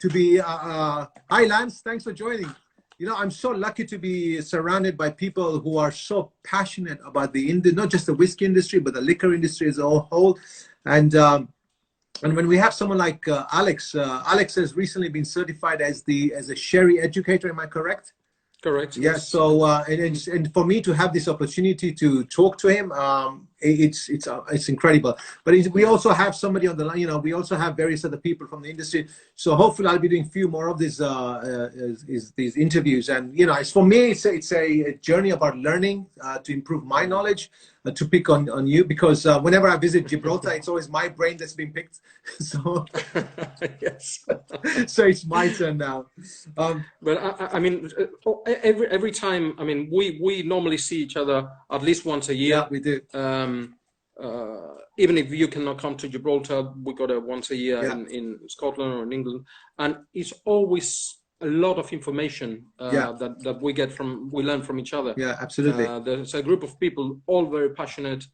to be, hi Lance, thanks for joining. You know, I'm so lucky to be surrounded by people who are so passionate about the not just the whiskey industry, but the liquor industry as a whole. And when we have someone like Alex, Alex has recently been certified as a sherry educator. Am I correct? Correct. Yeah. Yes. So and for me to have this opportunity to talk to him, it's incredible. But we also have somebody on the line. You know, we also have various other people from the industry. So hopefully, I'll be doing a few more of these interviews. And you know, for me, it's a journey about learning to improve my knowledge. To pick on you, because whenever I visit Gibraltar, it's always my brain that's been picked. So yes. So it's my turn now. But I mean, every time. I mean, we normally see each other at least once a year. Yeah, we do. Even if you cannot come to Gibraltar, we got a once a year in Scotland or in England, and it's always a lot of information that we learn from each other. Yeah, absolutely. There's a group of people, all very passionate.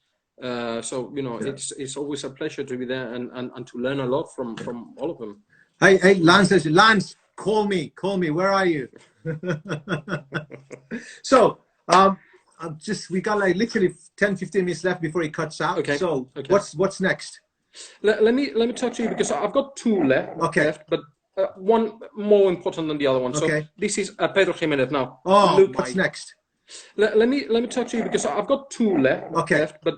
So you know, it's always a pleasure to be there and to learn a lot from all of them. Hey, Lance says, Lance, call me. Where are you? So, we got like literally 10-15 minutes left before he cuts out. Okay. So what's next? Let me talk to you because I've got two left. Okay. Left, but one more important than the other one. Okay. So this is Pedro Jimenez now. Oh, what's next? Let me talk to you because I've got two left. Okay. Left, but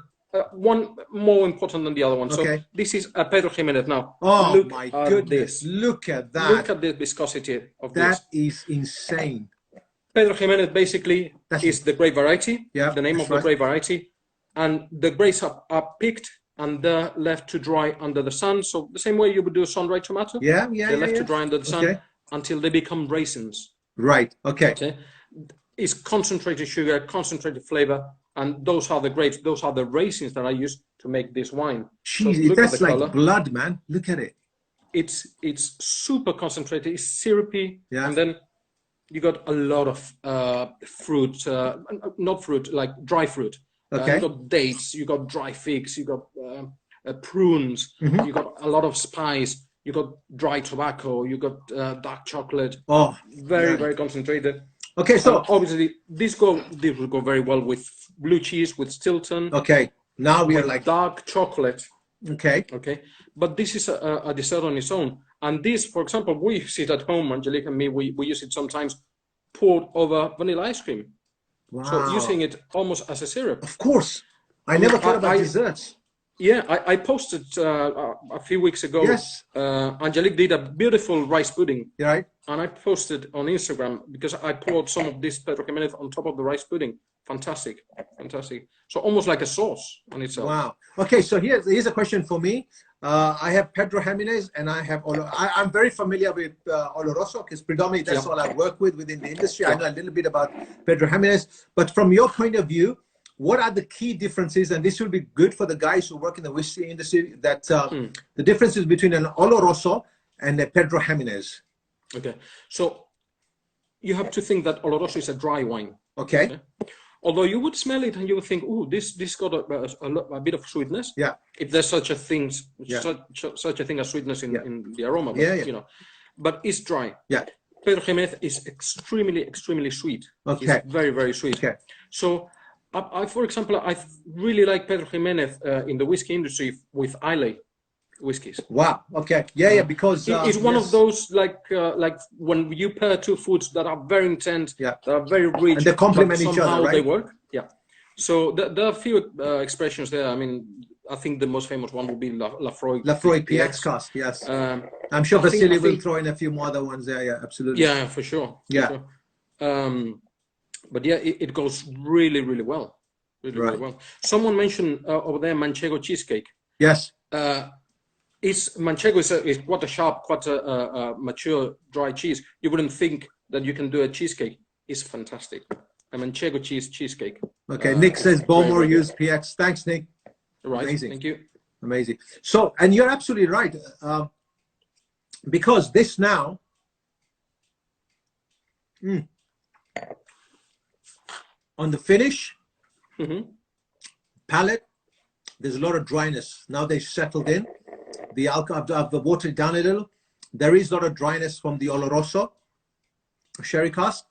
one more important than the other one. So this is Pedro Jimenez now. Oh, look my goodness. Look at that. Look at the viscosity of this. That is insane. Pedro Jimenez basically is the grape variety. Yeah, the name of the grape variety. And the grapes are picked and they're left to dry under the sun. So the same way you would do a sun-dried tomato. They're left to dry under the sun until they become raisins. Right. Okay. It's concentrated sugar, concentrated flavor, and those are the grapes. Those are the raisins that I use to make this wine. Jeez, so that's like color. Blood, man. Look at it. It's super concentrated. It's syrupy, and then you got a lot of fruit, not fruit, like dry fruit. You got dates, you got dry figs, you got prunes, you got a lot of spice, you got dry tobacco, you got dark chocolate. Oh, very concentrated. Okay, so obviously this will go very well with blue cheese, with Stilton. Okay, now we are like dark chocolate. Okay. But this is a dessert on its own. And this, for example, we use it at home, Angelique and me, we use it sometimes poured over vanilla ice cream. Wow. So using it almost as a syrup. Of course. I never thought about desserts. Yeah, I posted a few weeks ago. Yes. Angelique did a beautiful rice pudding. Right. And I posted on Instagram because I poured some of this Pedro Jimenez on top of the rice pudding. Fantastic. So almost like a sauce on itself. Wow. Okay, so here's a question for me. I have Pedro Jimenez and I have I'm very familiar with Oloroso because predominantly that's all I work with within the industry. I know a little bit about Pedro Jimenez, but from your point of view, what are the key differences? And this will be good for the guys who work in the whiskey industry, that the differences between an Oloroso and a Pedro Jimenez. Okay, so you have to think that Oloroso is a dry wine. Okay. Although you would smell it and you would think, oh, this got a bit of sweetness. Yeah. If there's such a thing as sweetness in the aroma. But, you know, but it's dry. Yeah. Pedro Jimenez is extremely sweet. Okay. It's very sweet. Okay. So I for example, I really like Pedro Jimenez in the whiskey industry with Islay whiskies. Wow. Okay. Yeah. Because it's one of those like when you pair two foods that are very intense, that are very rich, and they complement each other, right? They work. Yeah. So there are a few expressions there. I mean, I think the most famous one would be Lafroy PX cask. Yes. I'm sure Vasily will throw in a few more other ones there. Yeah, absolutely. Yeah, for sure. But yeah, it goes really well. Really well. Someone mentioned over there Manchego cheesecake. Yes. Manchego is quite a sharp, quite a mature dry cheese. You wouldn't think that you can do a cheesecake. It's fantastic. A Manchego cheesecake. Okay, Nick says Bowmore use PX. Thanks, Nick. Right. Amazing. Thank you. Amazing. So, and you're absolutely right, because this now. On the finish, palate, there's a lot of dryness. Now they've settled in. The alcohol, I've watered it down a little. There is a lot of dryness from the Oloroso sherry cask,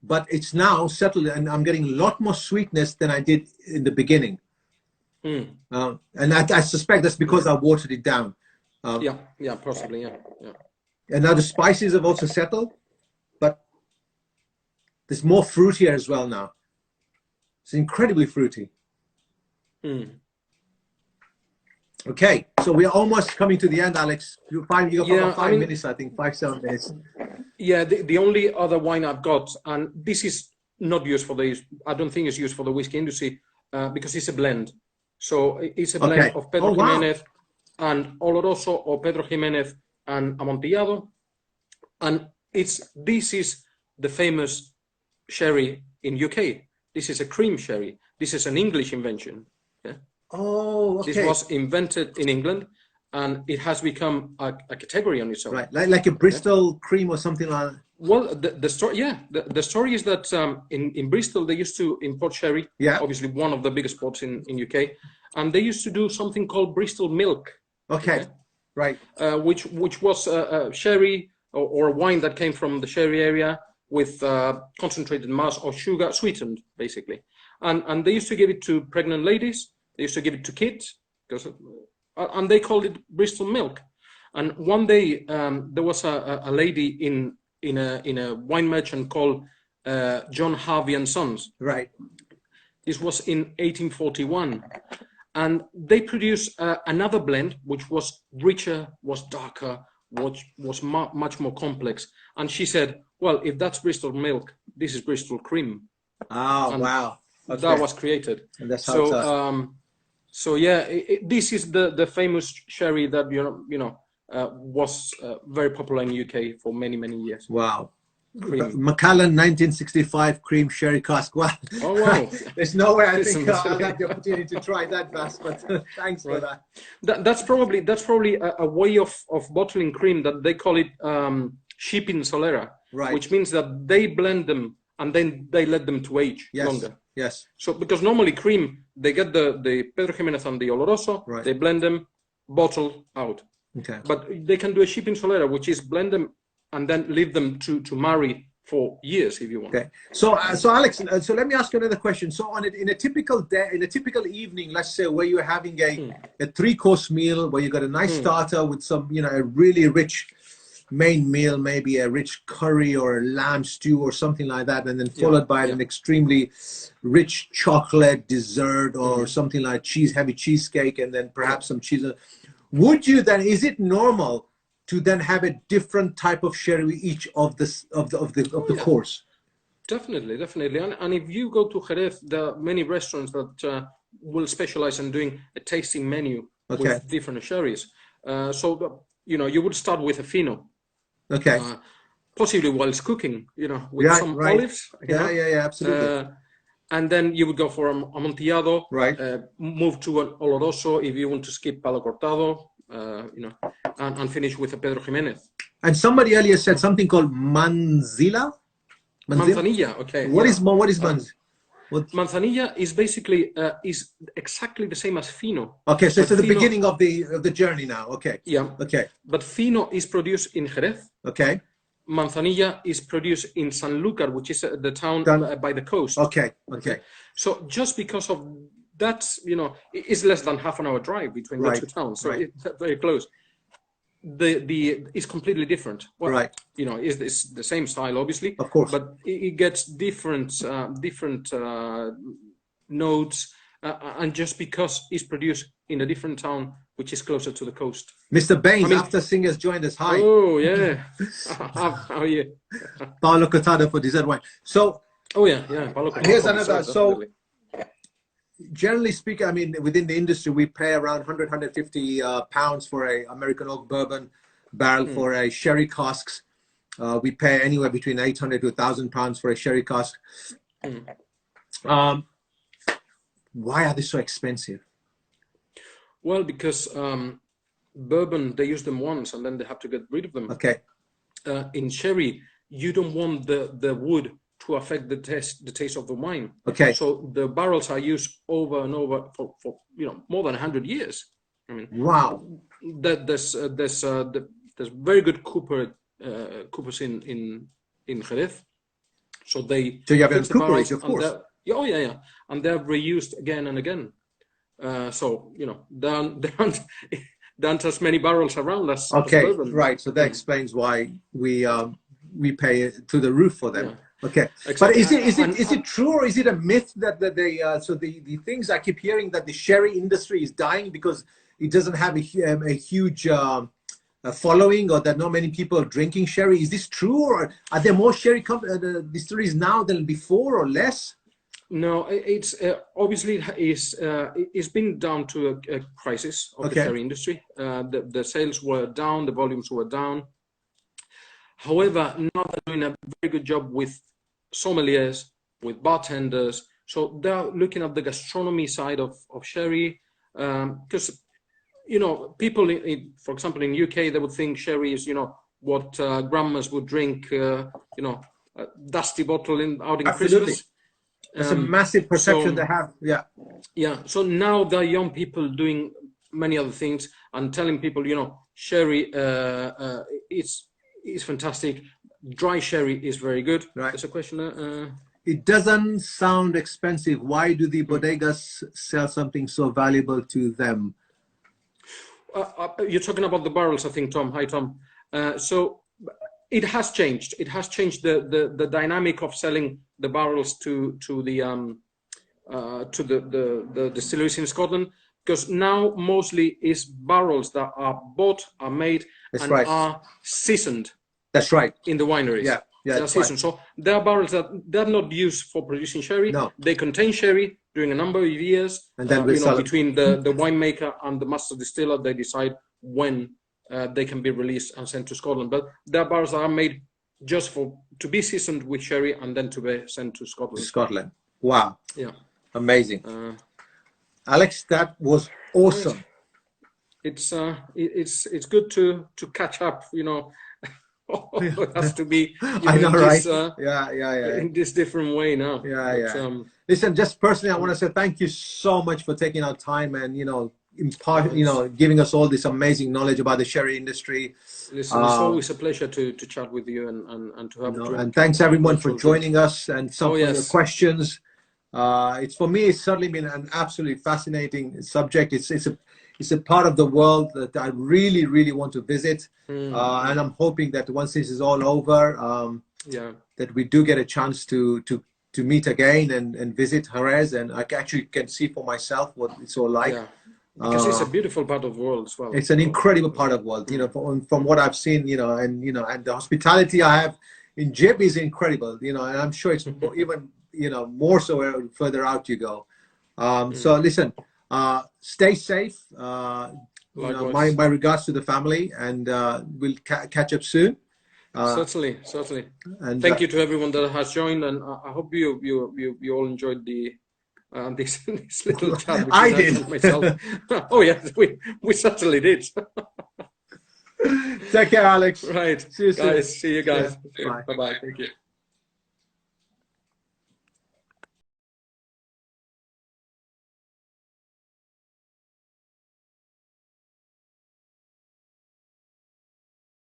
but it's now settled, and I'm getting a lot more sweetness than I did in the beginning. And I suspect that's because I watered it down. Possibly, yeah. And now the spices have also settled, but there's more fruitier as well now. It's incredibly fruity. Okay, so we are almost coming to the end, Alex. You got about 5 minutes, I think, 5-7 minutes. Yeah, the only other wine I've got, and this is not used for the, I don't think it's used for the whiskey industry, because it's a blend. So it's a blend of Pedro Jimenez and Oloroso, or Pedro Jimenez and Amontillado. And this is the famous sherry in UK. This is a cream sherry. This is an English invention. Yeah? Oh, okay. This was invented in England, and it has become a category on its own. Right, like a Bristol cream or something like that. Well, the story is that in Bristol they used to import sherry. Yeah. Obviously, one of the biggest ports in UK, and they used to do something called Bristol milk. Okay. Right. Which was sherry or a wine that came from the sherry area with concentrated mass or sugar, sweetened basically, and they used to give it to pregnant ladies. They used to give it to kids, and they called it Bristol milk. And one day there was a lady in a wine merchant called John Harvey and Sons. Right. This was in 1841, and they produced another blend which was richer, was darker, was much more complex. And she said, "Well, if that's Bristol milk, this is Bristol cream." Oh, wow! Okay. That was created. And that's how So yeah, this is the famous sherry that was very popular in UK for many years. Wow. Creamy. Macallan 1965 cream sherry cask. Wow. Oh wow. There's no way I think I'll have the opportunity to try that, Vas, but thanks for that. That's probably a way of bottling cream that they call it shipping solera, right? Which means that they blend them and then they let them to age longer. Yes. So because normally cream, they get the Pedro Jimenez and the Oloroso, right. They blend them, bottle out. Okay. But they can do a shipping solera, which is blend them and then leave them to marry for years if you want. Okay. So Alex, so let me ask you another question. So in a typical day, in a typical evening, let's say where you're having a 3-course meal, where you got a nice starter with some, a really rich main meal, maybe a rich curry or a lamb stew or something like that, and then followed by an extremely rich chocolate dessert or something like heavy cheesecake, and then perhaps some cheese. Would you then, is it normal to then have a different type of sherry with each of the course? Definitely. And if you go to Jerez, there are many restaurants that will specialize in doing a tasting menu with different sherries. So you would start with a fino. Okay. Possibly whilst cooking, with some olives. Yeah, absolutely. And then you would go for amontillado. Right. Move to an oloroso if you want to skip palo cortado. And finish with a Pedro Jimenez. And somebody earlier said something called manzanilla. Manzanilla. Okay. What is manzanilla? Manzanilla is basically is exactly the same as fino. Okay, so it's at the beginning of the journey now. Okay. Yeah. Okay. But fino is produced in Jerez. Okay. Manzanilla is produced in Sanlúcar, which is the town by the coast. Okay. Okay. So just because of that, it's less than half an hour drive between the two towns, so it's very close. It's completely different. Well, it's the same style, obviously, of course, but it gets different notes, and just because it's produced in a different town, which is closer to the coast. Mr. Baines, after singers joined us. Hi. Oh yeah. How are you? Paolo Cortado for dessert wine. So. Oh yeah. Paolo Cortado. Here's another. So. Generally speaking, I mean, within the industry, we pay around 150 pounds for a American oak bourbon barrel for a sherry casks. We pay anywhere between 800 to 1,000 pounds for a sherry cask. Why are they so expensive? Well, because bourbon, they use them once and then they have to get rid of them. Okay. In sherry, you don't want the wood to affect the taste of the wine. Okay. So the barrels are used over and over for more than 100 years. I mean, wow. There's very good coopers in Jerez. So you have cooperage, of course. And they're reused again and again. So there aren't as many barrels around us. Okay, right. So that explains why we pay to the roof for them. Yeah. Okay, exactly. But is it true, or is it a myth that they so the things I keep hearing that the sherry industry is dying because it doesn't have a huge following, or that not many people are drinking sherry? Is this true, or are there more sherry distilleries now than before, or less? No, it's obviously it's been down to a crisis of the sherry industry. The sales were down, the volumes were down. However, now they're doing a very good job with sommeliers, with bartenders. So they're looking at the gastronomy side of sherry, because people, for example, in UK, they would think sherry is what grandmas would drink, a dusty bottle out in Christmas. It's a massive perception they have. Yeah. So now there are young people doing many other things and telling people, sherry is fantastic. Dry sherry is very good. Right. There's a question. It doesn't sound expensive. Why do the bodegas sell something so valuable to them? You're talking about the barrels, I think, Tom. Hi, Tom. So it has changed. It has changed the dynamic of selling the barrels to the distilleries in Scotland, because now mostly is barrels that are bought, are made, are seasoned. That's right. In the wineries. Yeah, they're seasoned. Right. So there are barrels that they're not used for producing sherry. No. They contain sherry during a number of years. And then between the winemaker and the master distiller, they decide when they can be released and sent to Scotland. But there are barrels that are made just to be seasoned with sherry and then to be sent to Scotland. Scotland. Wow. Yeah. Amazing. Alex, that was awesome. It's good to catch up, It has to be I know, right? Yeah. In this different way now. Listen, just personally, I want to say thank you so much for taking our time and giving us all this amazing knowledge about the sherry industry. Listen, it's always a pleasure to chat with you and to have a drink. And thanks everyone for joining us and some of your questions. For me, it's certainly been an absolutely fascinating subject. It's a part of the world that I really, really want to visit. And I'm hoping that once this is all over, that we do get a chance to meet again and visit Jerez, and I actually can see for myself what it's all like. Yeah. Because it's a beautiful part of the world as well. It's an incredible part of the world, from what I've seen, and the hospitality I have in Jib is incredible, and I'm sure it's even, more so further out you go. So listen, stay safe. My regards to the family, and we'll catch up soon. Certainly. And thank you to everyone that has joined, and I hope you all enjoyed this little chat. I did myself. Oh yeah, we certainly did. Take care, Alex. Right. See you soon. See you guys. Bye. Bye. Thank you.